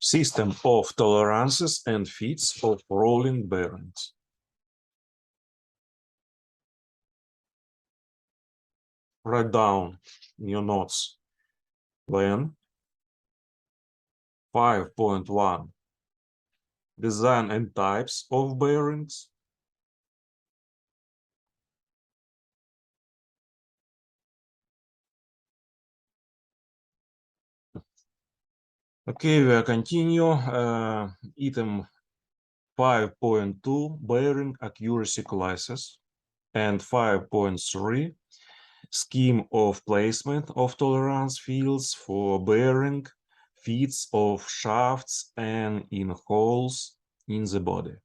System of tolerances and fits of rolling bearings. Write down in your notes plan 5.1 design and types of bearings. Okay, we continue. Item 5.2 bearing accuracy classes and 5.3 scheme of placement of tolerance fields for bearing fits of shafts and in holes in the body.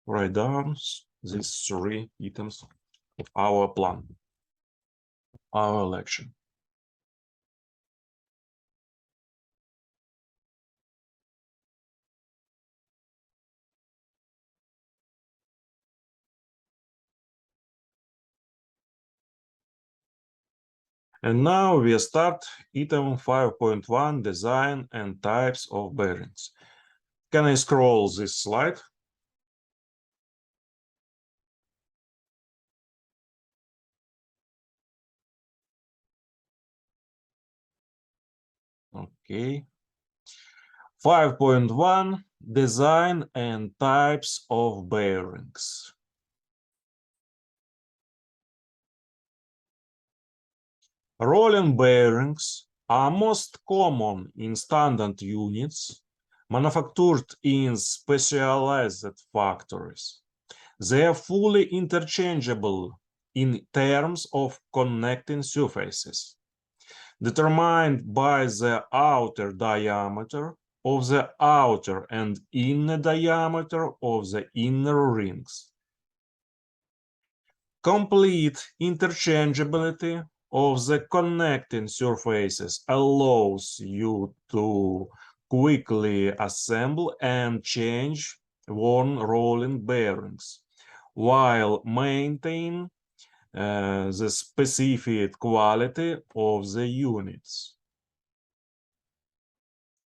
Write down these three items of our plan, our lecture. And now we start item 5.1 design and types of bearings. Can I scroll this slide? Okay. 5.1 design and types of bearings. Rolling bearings are most common in standard units manufactured in specialized factories. They are fully interchangeable in terms of connecting surfaces, determined by the outer diameter of the outer and inner diameter of the inner rings. Complete interchangeability of the connecting surfaces allows you to quickly assemble and change worn rolling bearings while maintaining the specific quality of the units.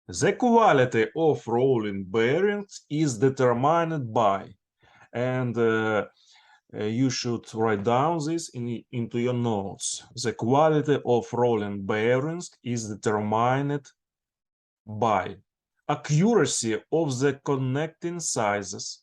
The quality of rolling bearings is determined by, and you should write down this into your notes. The quality of rolling bearings is determined by accuracy of the connecting sizes,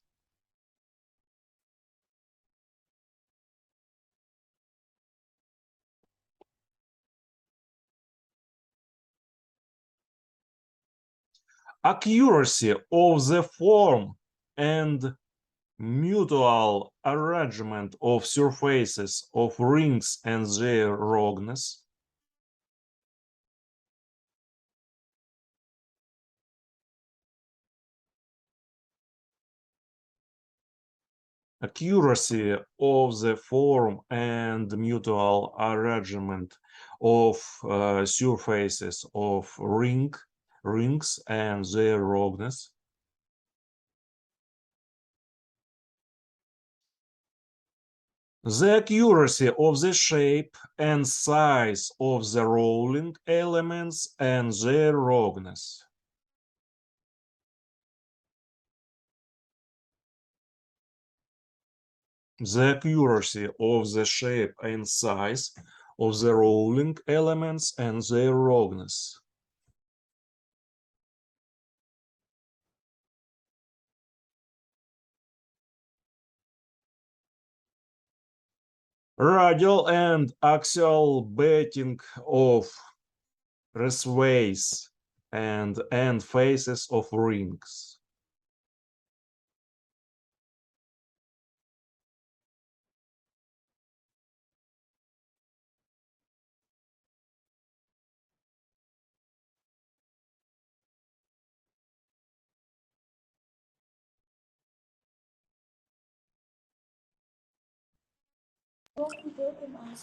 accuracy of the form and mutual arrangement of surfaces of rings and their roughness, accuracy of the form and mutual arrangement of surfaces of rings and their roughness, the accuracy of the shape and size of the rolling elements and their roughness, the accuracy of the shape and size of the rolling elements and their roughness, radial and axial betting of raceways and end faces of rings.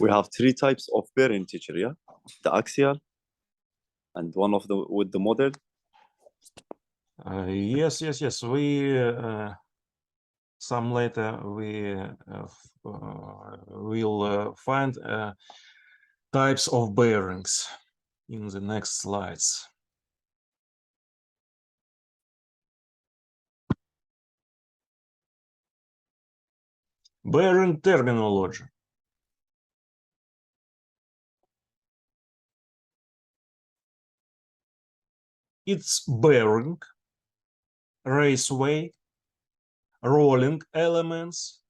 We have three types of bearing, teacher, yeah? The axial and one of the with the model. Yes. We some later we will find types of bearings in the next slides. Bearing terminology. It's bearing, raceway, rolling elements,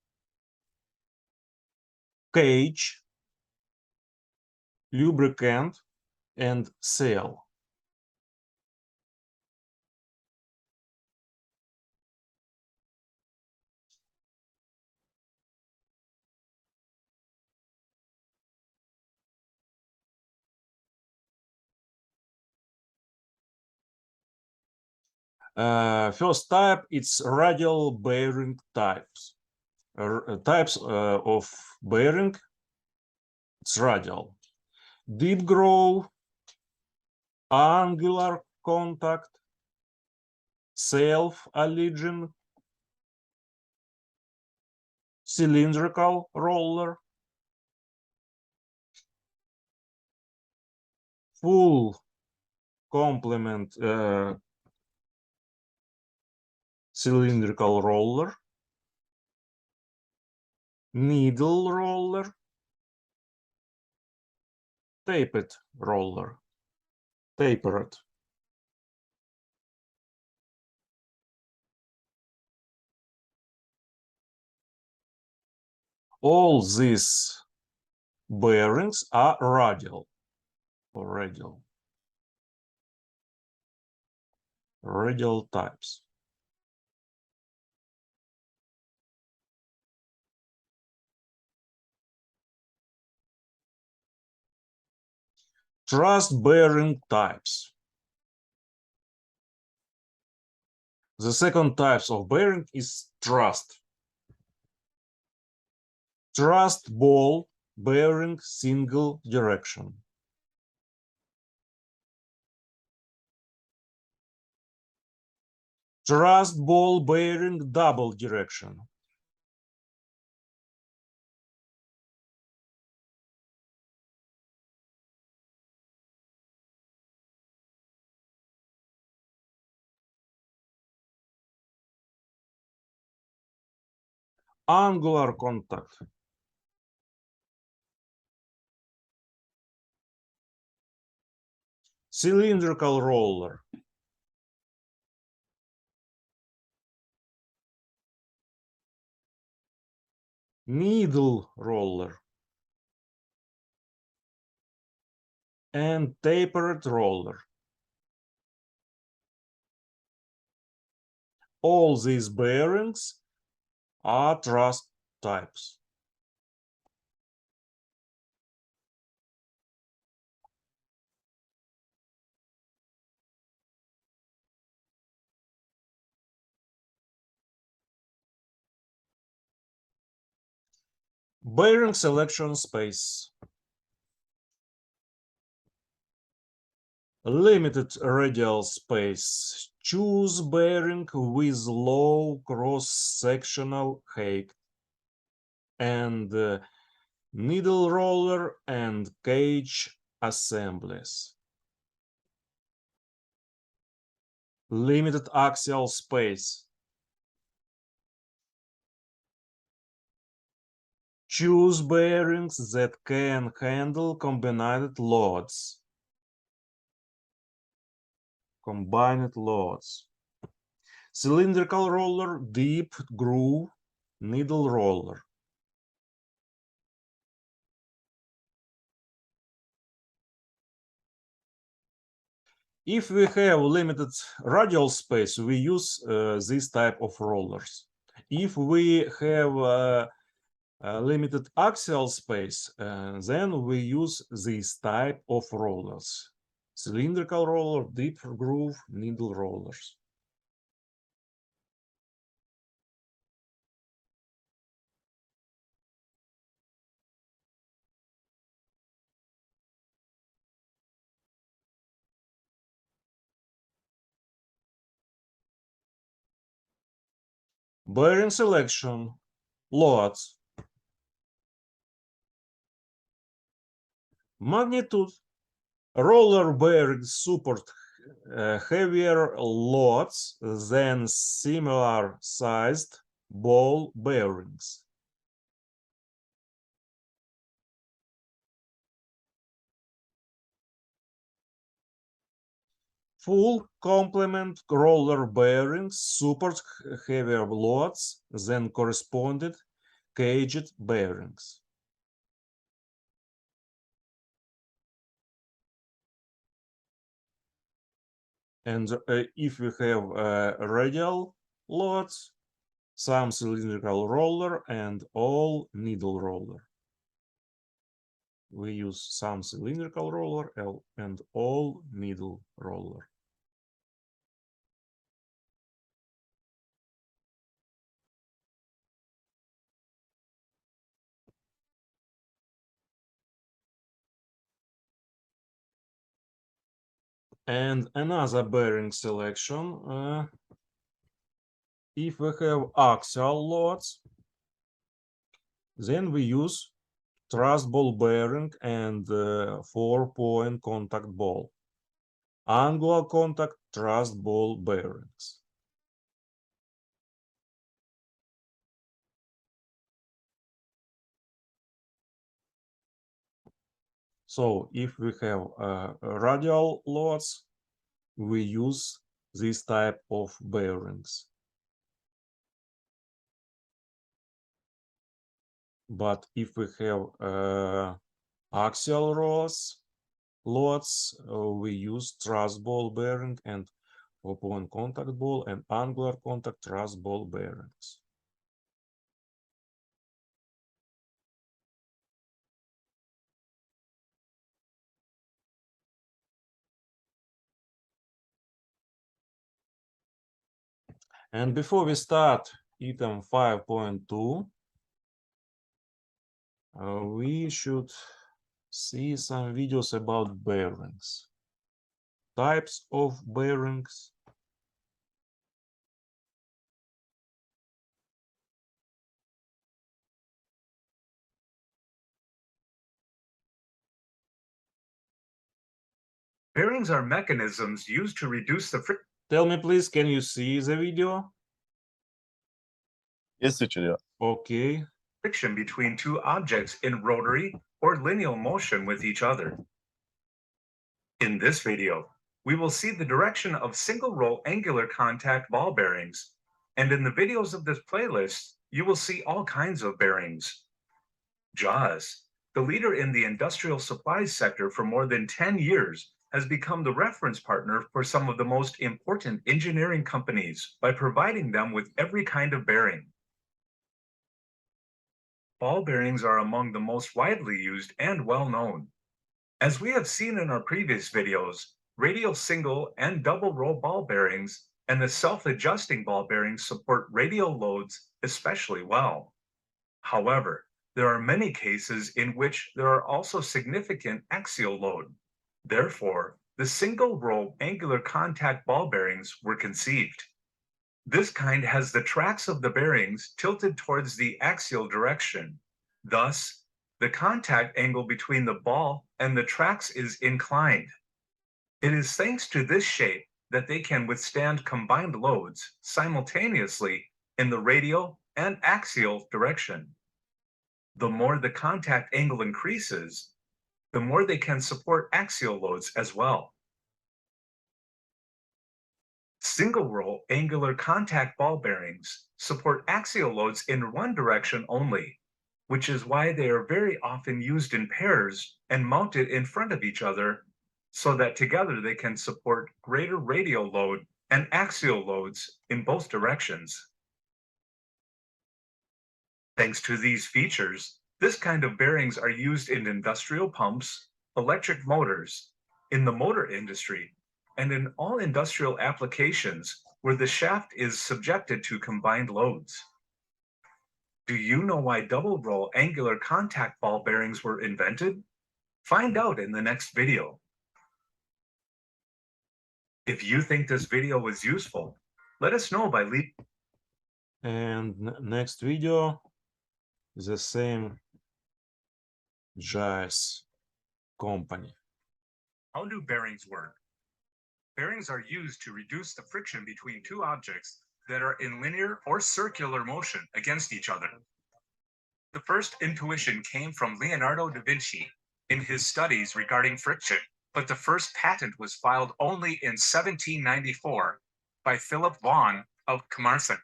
cage, lubricant, and sail. First type, it's radial bearing types. Types of bearing, it's radial. Deep groove, angular contact, self-aligning, cylindrical roller, full complement cylindrical roller, needle roller, tapered roller, tapered. All these bearings are radial or radial types. Thrust bearing types. The second type of bearing is thrust. Thrust ball bearing single direction. Thrust ball bearing double direction. Angular contact. Cylindrical roller. Needle roller. And tapered roller. All these bearings are thrust types. Bearing selection space. Limited radial space. Choose bearing with low cross-sectional height and needle roller and cage assemblies. Limited axial space. Choose bearings that can handle combined loads. Combined loads. Cylindrical roller, deep groove, needle roller. If we have limited radial space, we use this type of rollers. If we have limited axial space, then we use this type of rollers. Cylindrical roller, deep groove, needle rollers. Bearing selection, loads. Magnitude. Roller bearings support heavier loads than similar sized ball bearings. Full complement roller bearings support heavier loads than corresponding caged bearings. And if we have radial loads, some cylindrical roller and all needle roller. We use some cylindrical roller and all needle roller. And another bearing selection, if we have axial loads, then we use truss ball bearing and 4-point contact ball. Angular contact truss ball bearings. So if we have radial loads, we use this type of bearings. But if we have axial loads, we use truss ball bearing and 4-point contact ball and angular contact truss ball bearings. And before we start item 5.2, we should see some videos about bearings, types of bearings, Bearings are mechanisms used to reduce the friction. Tell me, please, can you see the video? Yes, teacher. Yeah. Okay. Friction between two objects in rotary or linear motion with each other. In this video, we will see the direction of single-row angular contact ball bearings, and in the videos of this playlist, you will see all kinds of bearings. JAWS, the leader in the industrial supplies sector for more than 10 years, has become the reference partner for some of the most important engineering companies by providing them with every kind of bearing. Ball bearings are among the most widely used and well-known. As we have seen in our previous videos, radial single and double row ball bearings and the self-adjusting ball bearings support radial loads especially well. However, there are many cases in which there are also significant axial load. Therefore, the single row angular contact ball bearings were conceived. This kind has the tracks of the bearings tilted towards the axial direction. Thus, the contact angle between the ball and the tracks is inclined. It is thanks to this shape that they can withstand combined loads simultaneously in the radial and axial direction. The more the contact angle increases, the more they can support axial loads as well. Single-row angular contact ball bearings support axial loads in one direction only, which is why they are very often used in pairs and mounted in front of each other so that together they can support greater radial load and axial loads in both directions. Thanks to these features, this kind of bearings are used in industrial pumps, electric motors, in the motor industry, and in all industrial applications where the shaft is subjected to combined loads. Do you know why double row angular contact ball bearings were invented? Find out in the next video. If you think this video was useful, let us know by leaving. And next video, the same JAWS company. How do bearings work? Bearings are used to reduce the friction between two objects that are in linear or circular motion against each other. The first intuition came from Leonardo da Vinci in his studies regarding friction. but the first patent was filed only in 1794 by Philip Vaughan of Carmarthen.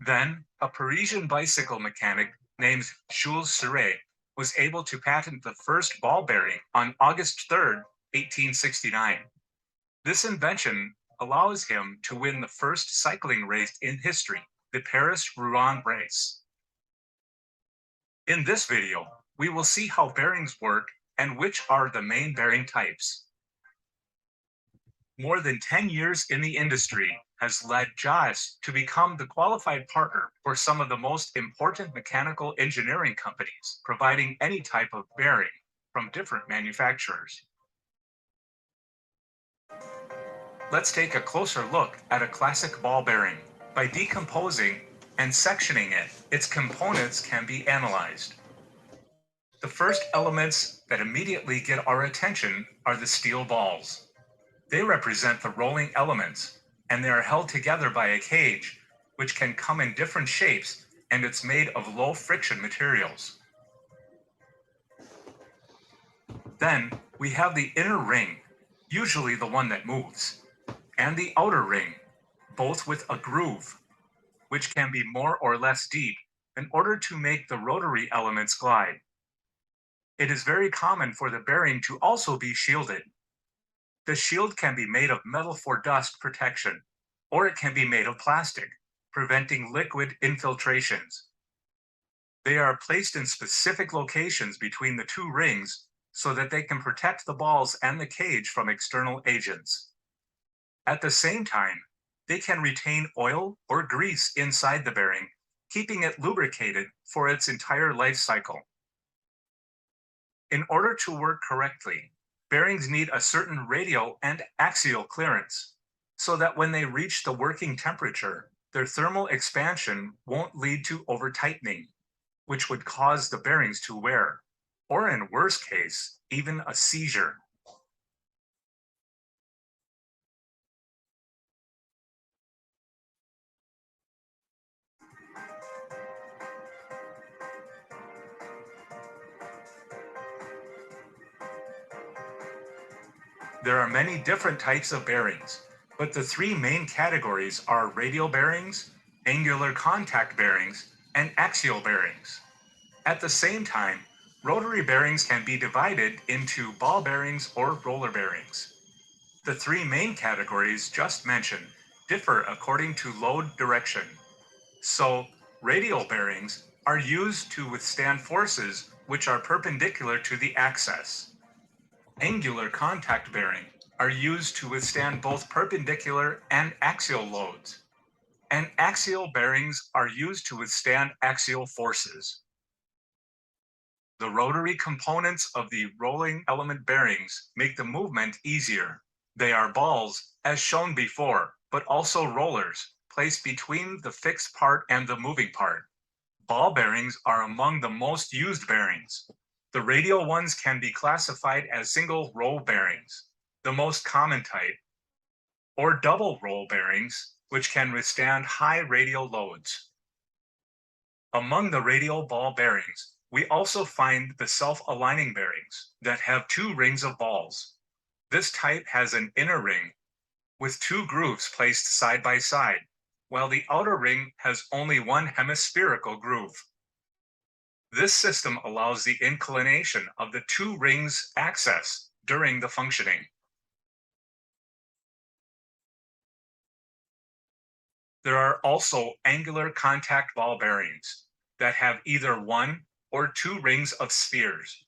Then, a Parisian bicycle mechanic named Jules Serret was able to patent the first ball bearing on August 3rd, 1869. This invention allows him to win the first cycling race in history, the Paris-Rouen race. In this video, we will see how bearings work and which are the main bearing types. More than 10 years in the industry has led JAS to become the qualified partner for some of the most important mechanical engineering companies, providing any type of bearing from different manufacturers. Let's take a closer look at a classic ball bearing. By decomposing and sectioning it, its components can be analyzed. The first elements that immediately get our attention are the steel balls. They represent the rolling elements, and they are held together by a cage, which can come in different shapes, and it's made of low friction materials. Then we have the inner ring, usually the one that moves, and the outer ring, both with a groove, which can be more or less deep in order to make the rotary elements glide. It is very common for the bearing to also be shielded. The shield can be made of metal for dust protection, or it can be made of plastic, preventing liquid infiltrations. They are placed in specific locations between the two rings so that they can protect the balls and the cage from external agents. At the same time, they can retain oil or grease inside the bearing, keeping it lubricated for its entire life cycle. In order to work correctly, bearings need a certain radial and axial clearance, so that when they reach the working temperature, their thermal expansion won't lead to over-tightening, which would cause the bearings to wear, or in worst case, even a seizure. There are many different types of bearings, but the three main categories are radial bearings, angular contact bearings, and axial bearings. At the same time, rotary bearings can be divided into ball bearings or roller bearings. The three main categories just mentioned differ according to load direction. So, radial bearings are used to withstand forces which are perpendicular to the axis. Angular contact bearings are used to withstand both perpendicular and axial loads. And axial bearings are used to withstand axial forces. The rotary components of the rolling element bearings make the movement easier. They are balls, as shown before, but also rollers, placed between the fixed part and the moving part. Ball bearings are among the most used bearings. The radial ones can be classified as single roll bearings, the most common type, or double roll bearings, which can withstand high radial loads. Among the radial ball bearings, we also find the self-aligning bearings that have two rings of balls. This type has an inner ring with two grooves placed side by side, while the outer ring has only one hemispherical groove. This system allows the inclination of the two rings' axis during the functioning. There are also angular contact ball bearings that have either one or two rings of spheres.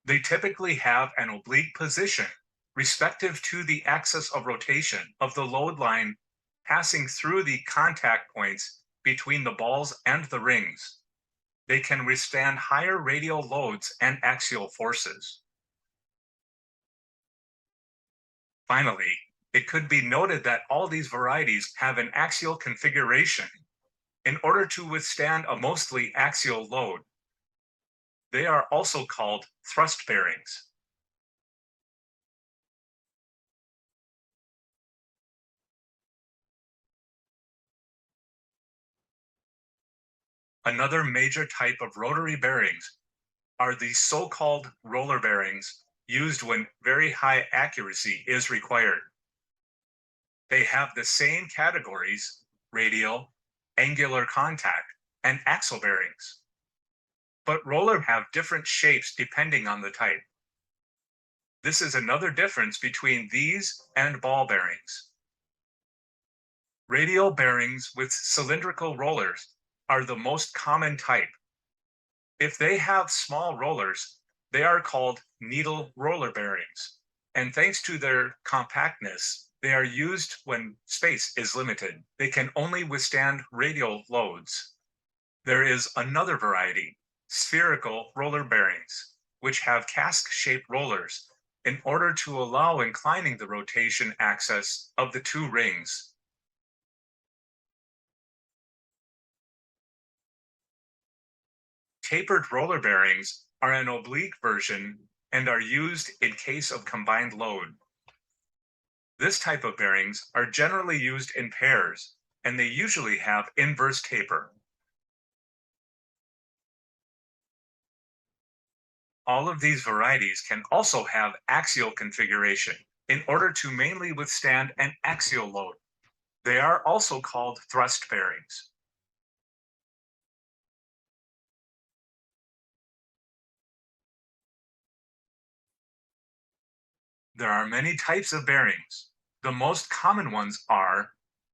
They typically have an oblique position respective to the axis of rotation of the load line passing through the contact points between the balls and the rings. They can withstand higher radial loads and axial forces. Finally, it could be noted that all these varieties have an axial configuration in order to withstand a mostly axial load. They are also called thrust bearings. Another major type of rotary bearings are the so-called roller bearings used when very high accuracy is required. They have the same categories, radial, angular contact, and axle bearings. But rollers have different shapes depending on the type. This is another difference between these and ball bearings. Radial bearings with cylindrical rollers are the most common type. If they have small rollers, they are called needle roller bearings, and thanks to their compactness, they are used when space is limited. They can only withstand radial loads. There is another variety, spherical roller bearings, which have cask-shaped rollers in order to allow inclining the rotation axis of the two rings. Tapered roller bearings are an oblique version and are used in case of combined load. This type of bearings are generally used in pairs, and they usually have inverse taper. All of these varieties can also have axial configuration in order to mainly withstand an axial load. They are also called thrust bearings. There are many types of bearings. The most common ones are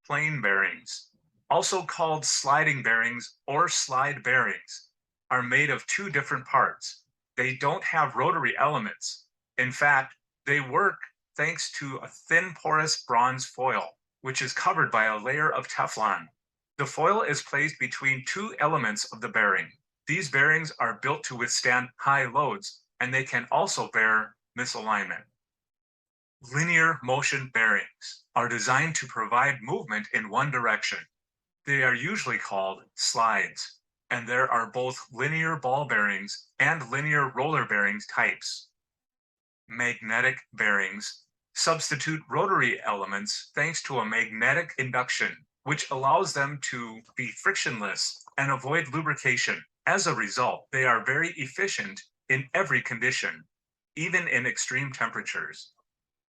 plain bearings, also called sliding bearings or slide bearings, are made of two different parts. They don't have rotary elements. In fact, they work thanks to a thin porous bronze foil, which is covered by a layer of Teflon. The foil is placed between two elements of the bearing. These bearings are built to withstand high loads, and they can also bear misalignment. Linear motion bearings are designed to provide movement in one direction. They are usually called slides, and there are both linear ball bearings and linear roller bearings types. Magnetic bearings substitute rotary elements thanks to a magnetic induction, which allows them to be frictionless and avoid lubrication. As a result, they are very efficient in every condition, even in extreme temperatures.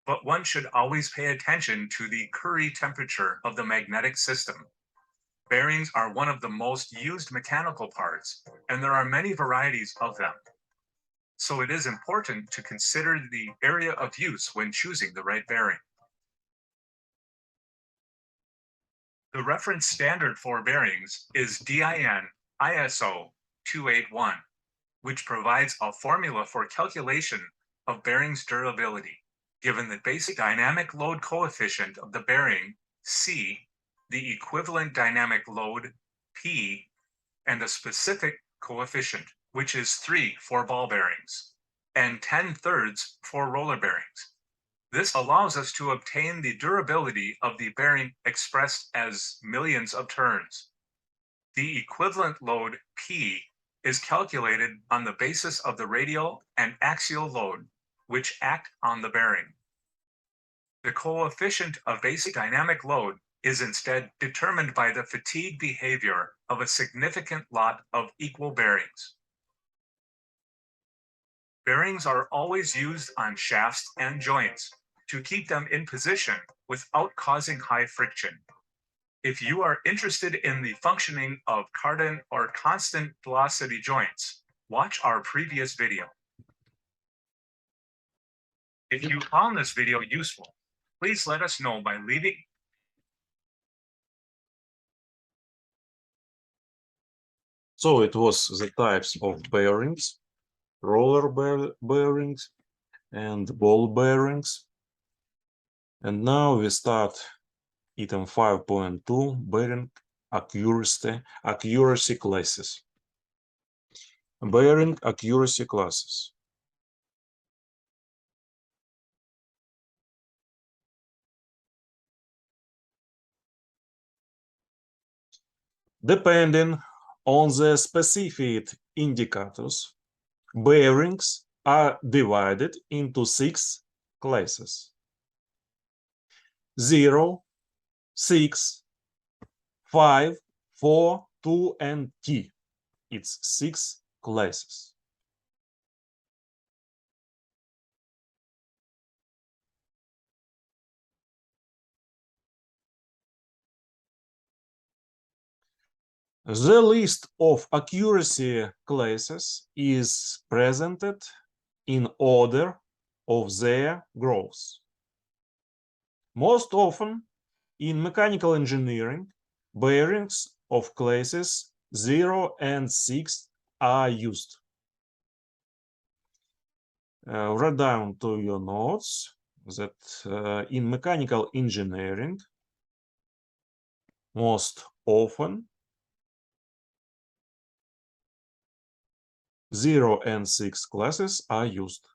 But one should always pay attention to the Curie temperature of the magnetic system. Bearings are one of the most used mechanical parts, and there are many varieties of them. So it is important to consider the area of use when choosing the right bearing. The reference standard for bearings is DIN ISO 281, which provides a formula for calculation of bearings durability. Given the basic dynamic load coefficient of the bearing, C, the equivalent dynamic load, P, and a specific coefficient, which is 3 for ball bearings, and 10/3 for roller bearings. This allows us to obtain the durability of the bearing expressed as millions of turns. The equivalent load, P, is calculated on the basis of the radial and axial load, which act on the bearing. The coefficient of basic dynamic load is instead determined by the fatigue behavior of a significant lot of equal bearings. Bearings are always used on shafts and joints to keep them in position without causing high friction. If you are interested in the functioning of cardan or constant velocity joints, watch our previous video. If you found this video useful, please let us know by leaving. So it was the types of bearings, roller bearings, and ball bearings. And now we start item 5.2, bearing accuracy classes. Bearing accuracy classes. Depending on the specified indicators, bearings are divided into 6 classes. 0, 6, 5, 4, 2, and T. It's 6 classes. The list of accuracy classes is presented in order of their growth. Most often, in mechanical engineering, bearings of classes 0 and 6 are used. Write down to your notes that in mechanical engineering, most often 0 and 6 classes are used.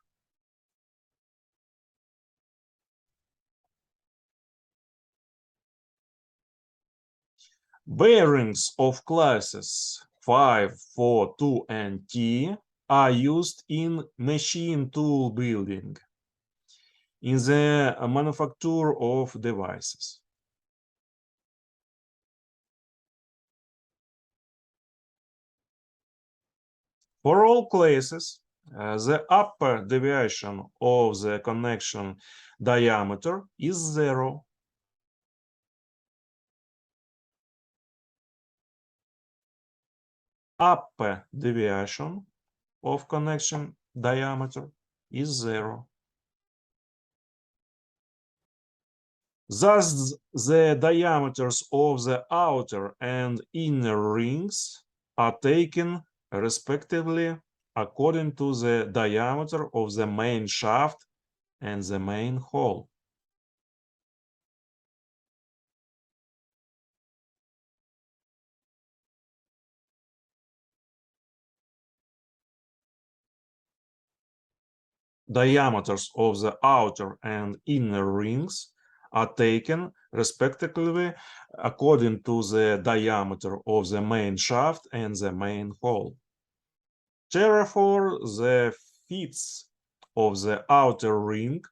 Bearings of classes 5, 4, 2, and T are used in machine tool building, in the manufacture of devices. For all classes, the upper deviation of the connection diameter is 0. Upper deviation of connection diameter is 0. Thus, the diameters of the outer and inner rings are taken respectively according to the diameter of the main shaft and the main hole. Diameters of the outer and inner rings are taken respectively according to the diameter of the main shaft and the main hole. Therefore, the fits of the outer ring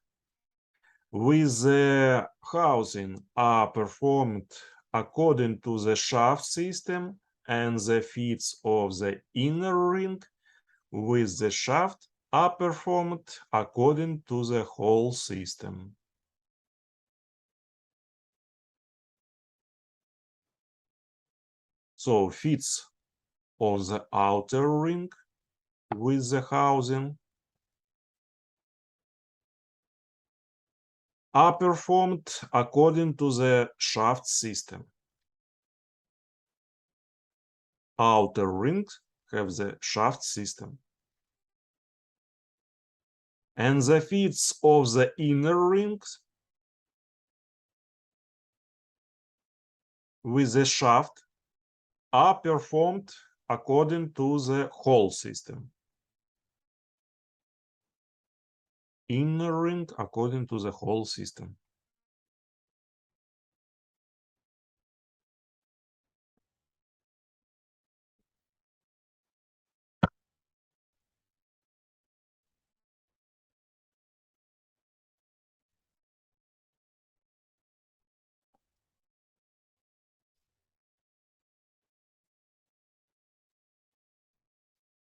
with the housing are performed according to the shaft system, and the fits of the inner ring with the shaft are performed according to the hole system. So, fits of the outer ring with the housing are performed according to the shaft system. Outer rings have the shaft system. And the fits of the inner rings with the shaft are performed according to the hole system. Inner ring according to the hole system.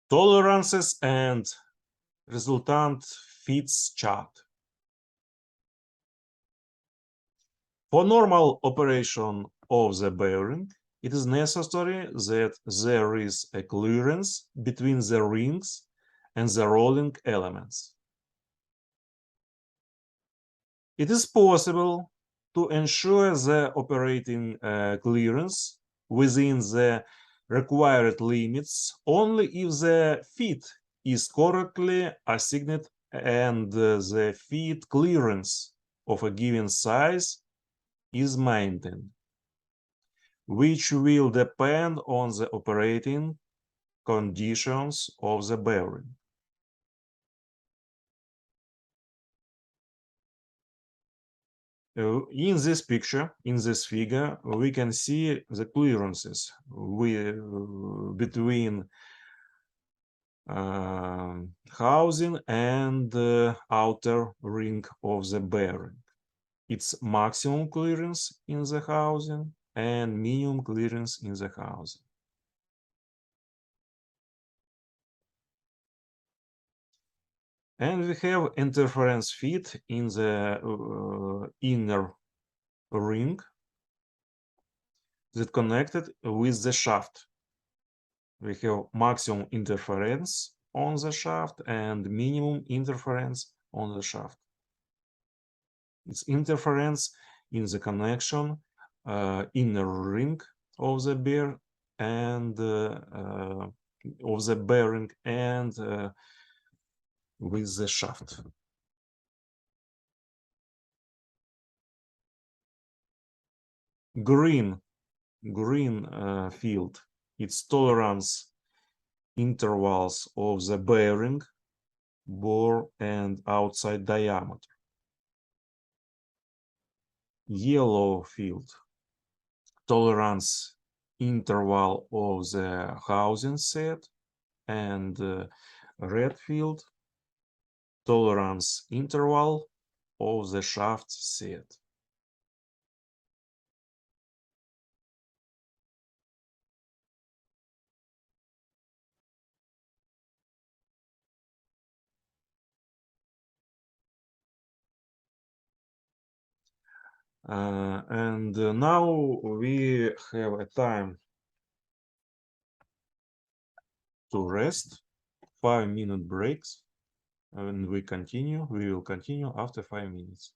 Tolerances and resultant fits chart. For normal operation of the bearing, it is necessary that there is a clearance between the rings and the rolling elements. It is possible to ensure the operating clearance within the required limits only if the fit is correctly assigned and the fit clearance of a given size is maintained, which will depend on the operating conditions of the bearing. In this picture, in this figure, we can see the clearances between housing and outer ring of the bearing. It's maximum clearance in the housing and minimum clearance in the housing. And we have interference fit in the inner ring that connected with the shaft. We have maximum interference on the shaft and minimum interference on the shaft. It's interference in the connection inner ring of the bear and of the bearing and with the shaft. Green field, its tolerance intervals of the bearing, bore, and outside diameter. Yellow field, tolerance interval of the housing set, and red field, tolerance interval of the shaft set. And now we have a time to rest, 5-minute breaks, and we will continue after 5 minutes.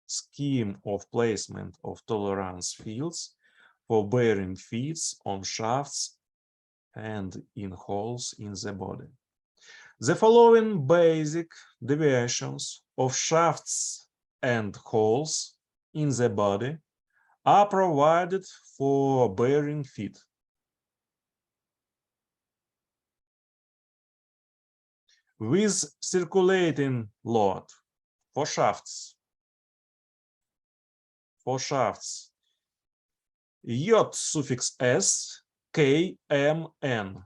Scheme of placement of tolerance fields for bearing feeds on shafts and in holes in the body. The following basic deviations of shafts and holes in the body are provided for bearing feet. With circulating load for shafts, J suffix S, K, M, N.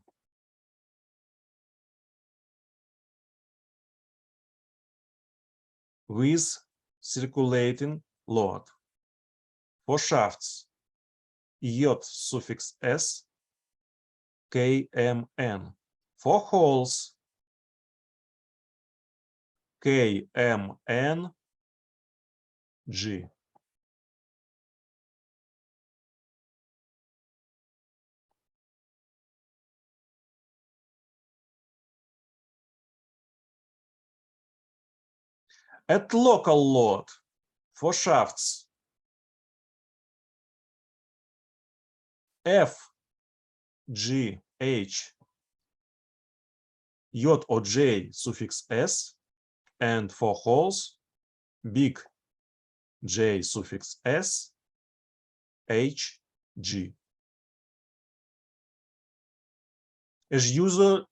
With circulating load. For shafts, J suffix S, K, M, N. For holes, K, M, N, G. At local load for shafts, F, G, H, J or J suffix S, and for holes, big J suffix S, H, G. As usually,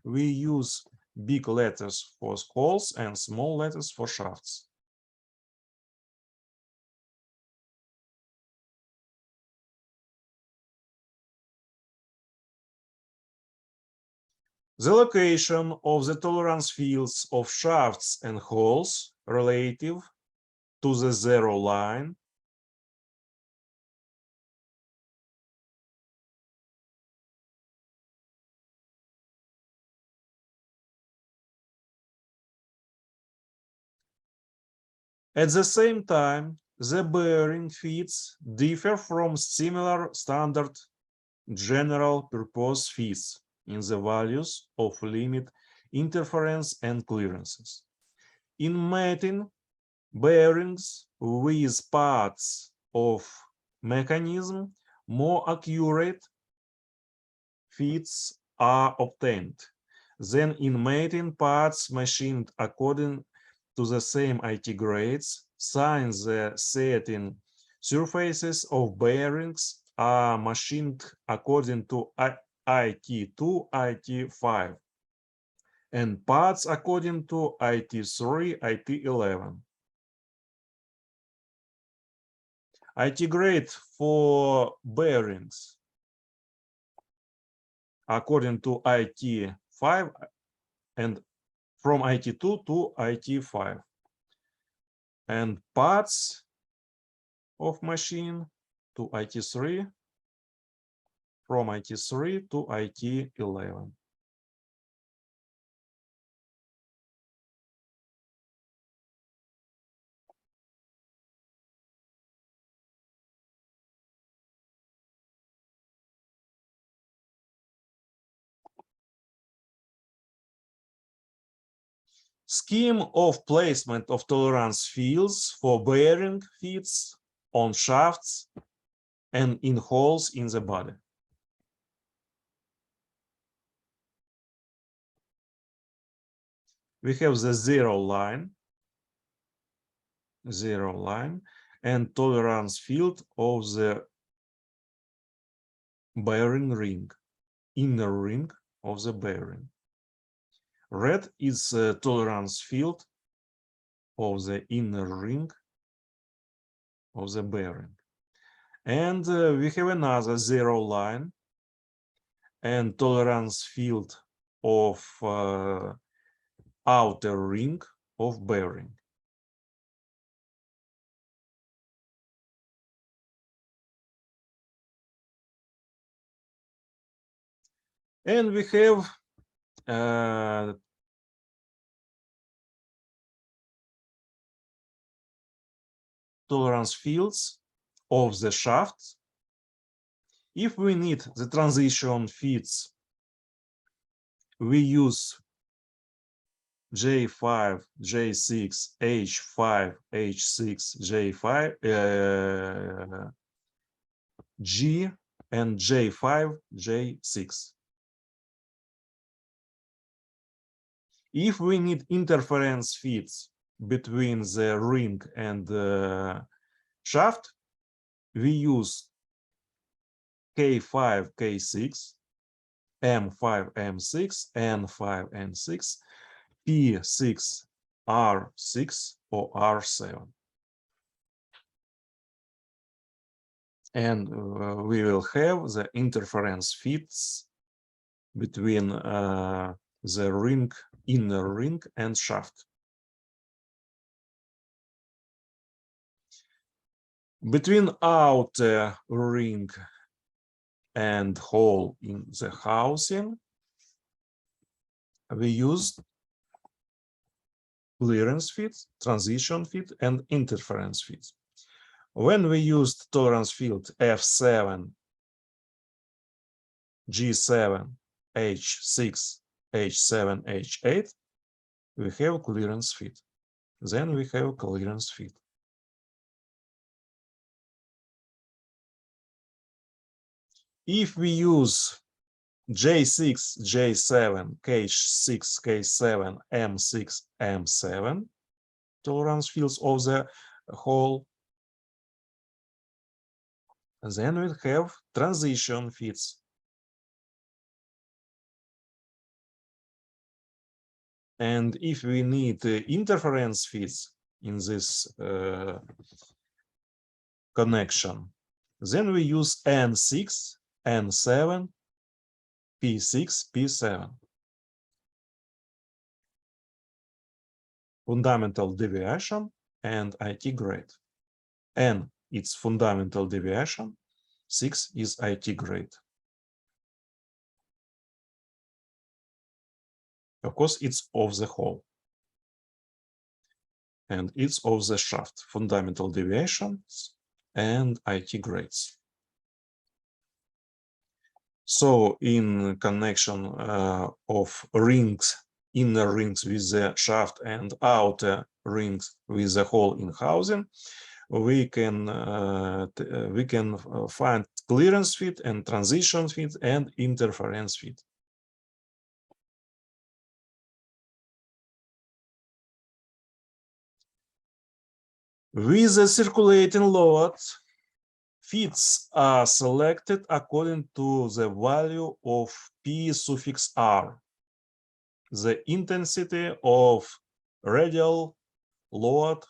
we use big letters for holes and small letters for shafts. The location of the tolerance fields of shafts and holes relative to the zero line at the same time, the bearing feeds differ from similar standard general purpose feeds in the values of limit interference and clearances. In mating, bearings with parts of mechanism more accurate feeds are obtained than in mating parts machined according to the same IT grades, since the setting surfaces of bearings are machined according to IT2, IT5, and parts according to IT3, IT11. IT grade for bearings according to IT5 and from IT2 to IT5, and parts of machine to IT3, from IT3 to IT11. Scheme of placement of tolerance fields for bearing fits on shafts and in holes in the body. We have the zero line, and tolerance field of the bearing ring, inner ring of the bearing. Red is the tolerance field of the inner ring of the bearing. And we have another zero line and tolerance field of outer ring of bearing. And we have tolerance fields of the shaft. If we need the transition fits, we use J5, J6, H5, H6, J5, G, and J5, J6. If we need interference fits between the ring and the shaft, we use K5, K6, M5, M6, N5, N6, P6, R6, or R7. And we will have the interference fits between the ring, inner ring, and shaft. Between outer ring and hole in the housing, we use clearance fit, transition fit, and interference fit. When we used tolerance field F7, G7, H6, H7, H8, we have clearance fit. Then we have clearance fit. If we use J6, J7, K6, K7, M6, M7, tolerance fields of the hole, then we have transition fits. And if we need interference fits in this connection, then we use N6, N7, P6, P7. Fundamental deviation and IT grade. N, it's fundamental deviation. 6 is IT grade. Of course, it's of the hole. And it's of the shaft. Fundamental deviations and IT grades. So in connection of rings, inner rings with the shaft and outer rings with the hole in housing, we can find clearance fit and transition fit and interference fit. With the circulating load, fits are selected according to the value of P suffix R, the intensity of radial load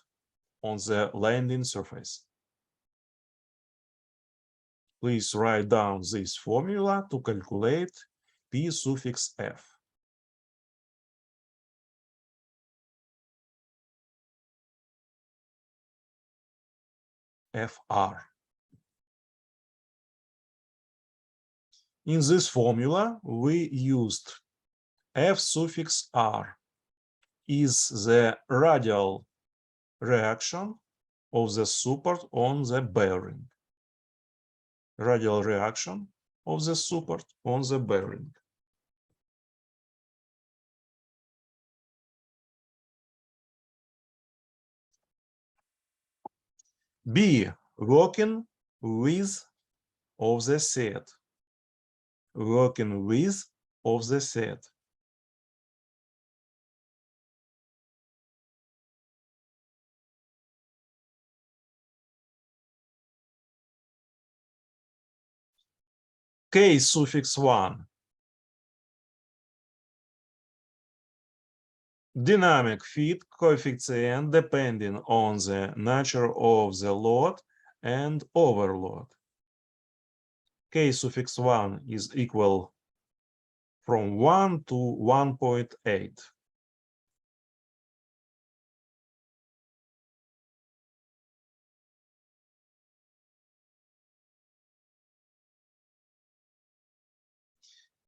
on the landing surface. Please write down this formula to calculate P suffix F. FR. In this formula, we used F suffix R is the radial reaction of the support on the bearing. Radial reaction of the support on the bearing. B. Working with of the set. Working with of the set. Case suffix 1. Dynamic fit coefficient depending on the nature of the load and overload. K suffix 1 is equal from 1 to 1.8.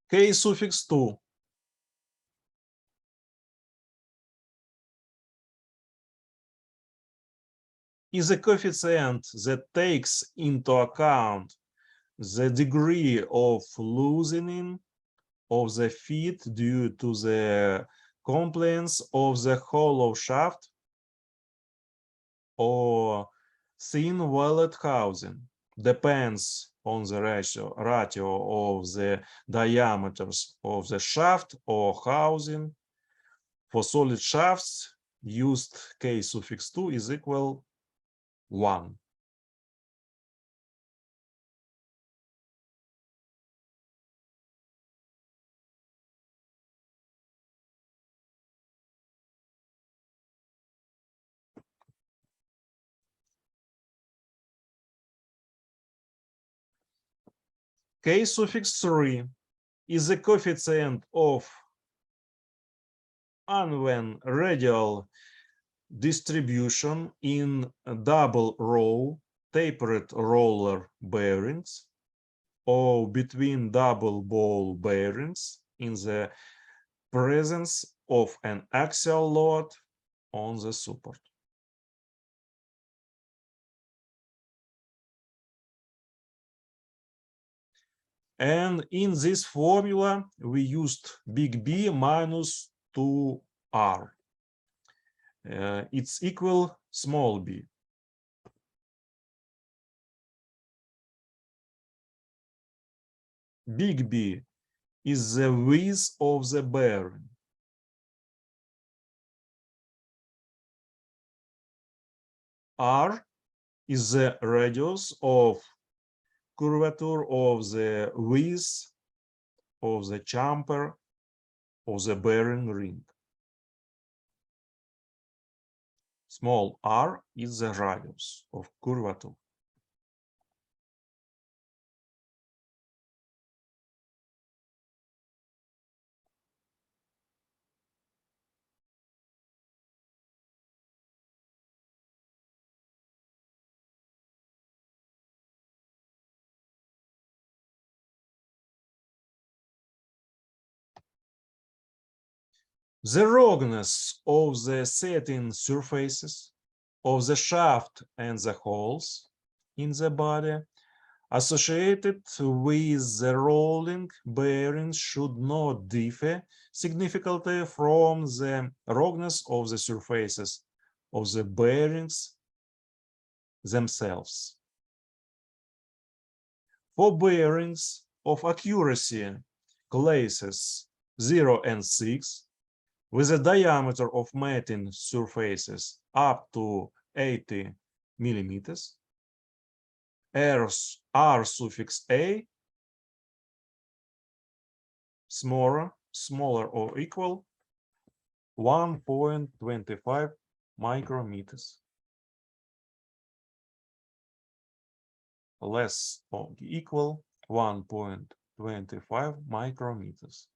K suffix 2 is a coefficient that takes into account the degree of loosening of the feet due to the compliance of the hollow shaft or thin wallet housing. Depends on the ratio of the diameters of the shaft or housing. For solid shafts, used K suffix 2 is equal 1. K suffix 3 is the coefficient of uneven radial distribution in double row tapered roller bearings or between double ball bearings in the presence of an axial load on the support. And in this formula, we used big B minus 2R. It's equal small b. Big B is the width of the bearing. R is the radius of curvature of the width of the chamfer of the bearing ring. Small r is the radius of curvature. The roughness of the setting surfaces of the shaft and the holes in the body associated with the rolling bearings should not differ significantly from the roughness of the surfaces of the bearings themselves. For bearings of accuracy classes 0 and 6, with a diameter of mating surfaces up to 80 millimeters, R suffix A, smaller or equal 1.25 micrometers, less or equal 1.25 micrometers.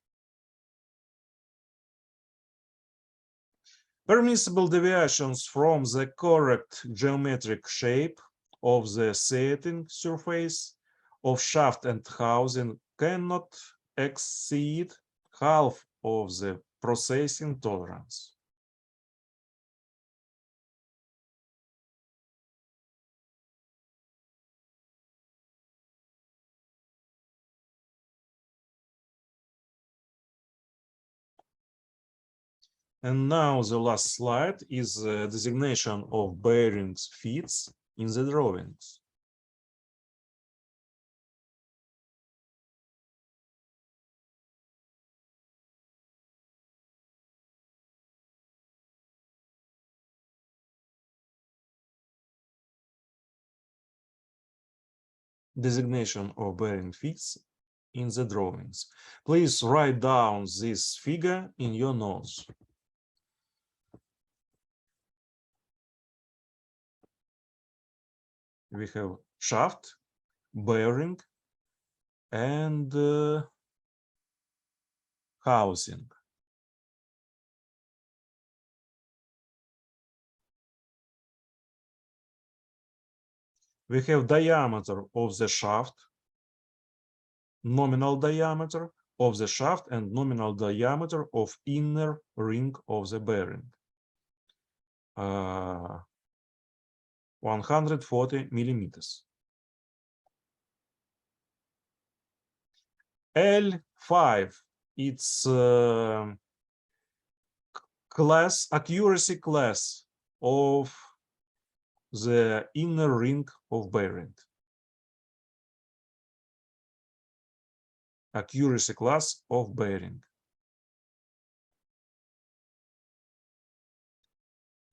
Permissible deviations from the correct geometric shape of the setting surface of shaft and housing cannot exceed half of the processing tolerance. And now the last slide is designation of bearings fits in the drawings. Designation of bearing fits in the drawings. Please write down this figure in your notes. We have shaft, bearing, and housing. We have diameter of the shaft, nominal diameter of the shaft, and nominal diameter of inner ring of the bearing. 140 millimeters. L5, it's accuracy class of the inner ring of bearing. Accuracy class of bearing.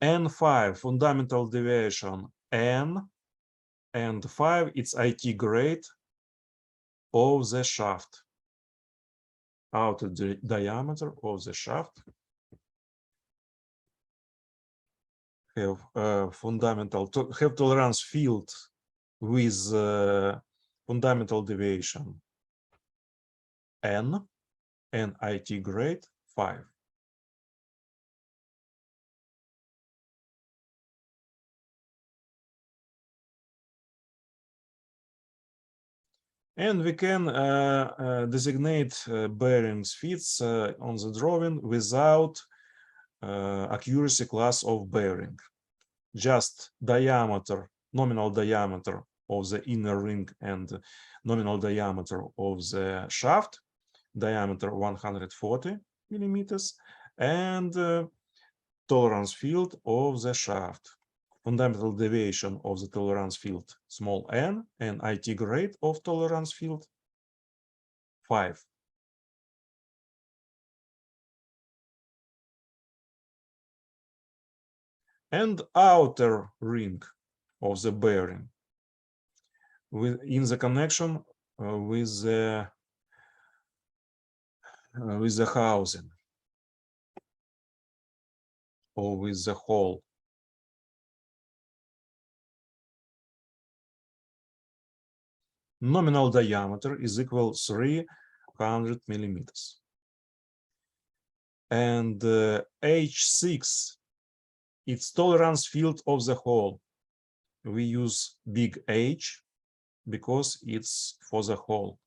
N5, fundamental deviation N, and 5, it's IT grade of the shaft. Outer diameter of the shaft. Have fundamental have tolerance field with fundamental deviation N and IT grade 5. And we can designate bearings fits on the drawing without accuracy class of bearing. Just diameter, nominal diameter of the inner ring and nominal diameter of the shaft, diameter 140 millimeters, and tolerance field of the shaft. Fundamental deviation of the tolerance field small n, and IT grade of tolerance field 5. And outer ring of the bearing in the connection with the housing or with the hole. Nominal diameter is equal 300 millimeters. And H6, it's tolerance field of the hole. We use big H because it's for the hole.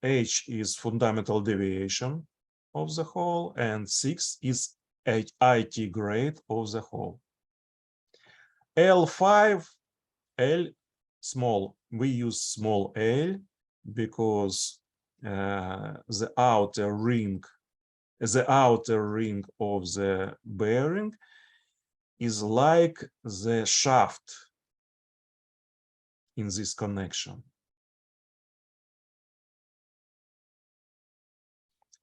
H is fundamental deviation of the hole, and 6 is IT grade of the hole. L5, L small, we use small l because the outer ring of the bearing is like the shaft in this connection.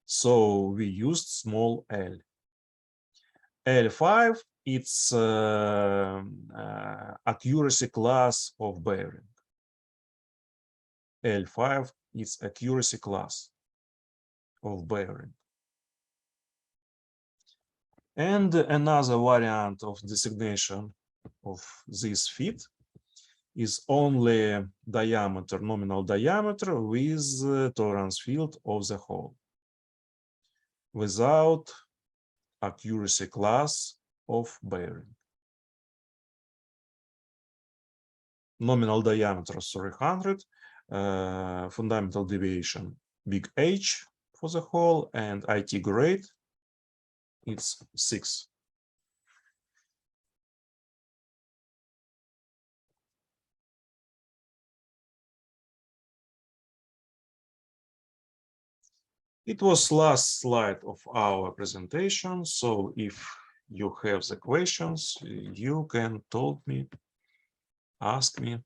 So we used small l. L5, it's accuracy class of bearing. L5 is accuracy class of bearing. And another variant of designation of this fit is only diameter, nominal diameter with tolerance field of the hole, without accuracy class of bearing. Nominal diameter 300, fundamental deviation big H for the hole, and IT grade it's 6. It was last slide of our presentation. So if you have the questions, you can ask me